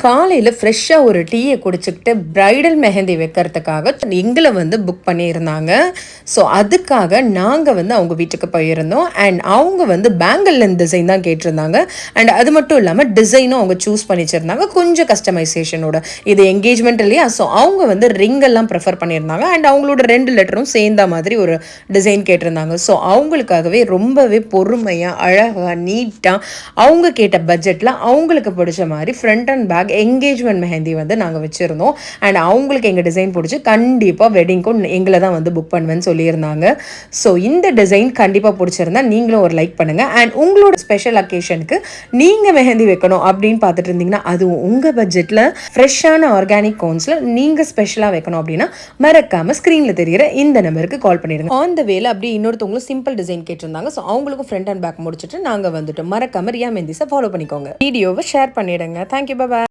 காலையில் ஃப்ரெஷ்ஷாக ஒரு டீயை குடிச்சிக்கிட்டு ப்ரைடல் மெஹந்தி வைக்கிறதுக்காக எங்களை வந்து புக் பண்ணியிருந்தாங்க. ஸோ அதுக்காக நாங்கள் வந்து அவங்க வீட்டுக்கு போயிருந்தோம். அண்ட் அவங்க வந்து பேங்கிள் லென்த் டிசைன் தான் கேட்டிருந்தாங்க. அண்ட் அது மட்டும் இல்லாமல் டிசைனும் அவங்க சூஸ் பண்ணிச்சிருந்தாங்க கொஞ்சம் கஸ்டமைசேஷனோட. இது என்கேஜ்மெண்ட் இல்லையா, ஸோ அவங்க வந்து ரிங்கெல்லாம் ப்ரிஃபர் பண்ணியிருந்தாங்க. அண்ட் அவங்களோட 2 லெட்டரும் சேர்ந்த மாதிரி ஒரு டிசைன் கேட்டிருந்தாங்க. ஸோ அவங்களுக்காகவே ரொம்பவே பொறுமையாக அழகாக நீட்டாக அவங்க கேட்ட பட்ஜெட்டில் அவங்களுக்கு பிடிச்ச மாதிரி front and back engagement mehndi வந்து நாங்கள் வச்சுருந்தோம். அண்ட் அவங்களுக்கு எங்கள் டிசைன் பிடிச்சி கண்டிப்பாக வெட்டிங்க்கும் எங்களை தான் வந்து புக் பண்ணுவேன்னு சொல்லியிருந்தாங்க. ஸோ இந்த டிசைன் கண்டிப்பாக பிடிச்சிருந்தா நீங்களும் ஒரு லைக் பண்ணுங்கள். அண்ட் உங்களோட ஸ்பெஷல் அக்கேஷனுக்கு நீங்கள் மெஹந்தி வைக்கணும் அப்படின்னு பார்த்துட்டு இருந்தீங்கன்னா, அதுவும் உங்கள் பட்ஜெட்டில் ஃப்ரெஷ்ஷான ஆர்கானிக் கோன்ஸில் நீங்கள் ஸ்பெஷலாக வைக்கணும் அப்படின்னா மறக்காமல் ஸ்க்ரீனில் தெரிகிற இந்த நம்பருக்கு கால் பண்ணிடுங்க. ஆன் த வேல அப்படி இன்னொருத்தவங்களும் சிம்பிள் டிசைன் கேட்டிருந்தாங்க. ஸோ அவங்களுக்கும் ஃப்ரண்ட் அண்ட் பேக் முடிச்சுட்டு நாங்கள் வந்துட்டோம். மறக்காமல் ரியா மெஹந்திஸை ஃபாலோ பண்ணிக்கோங்க. வீடியோவை ஷேர் பண்ணிடுங்க. தேங்க்யூ, பாய்.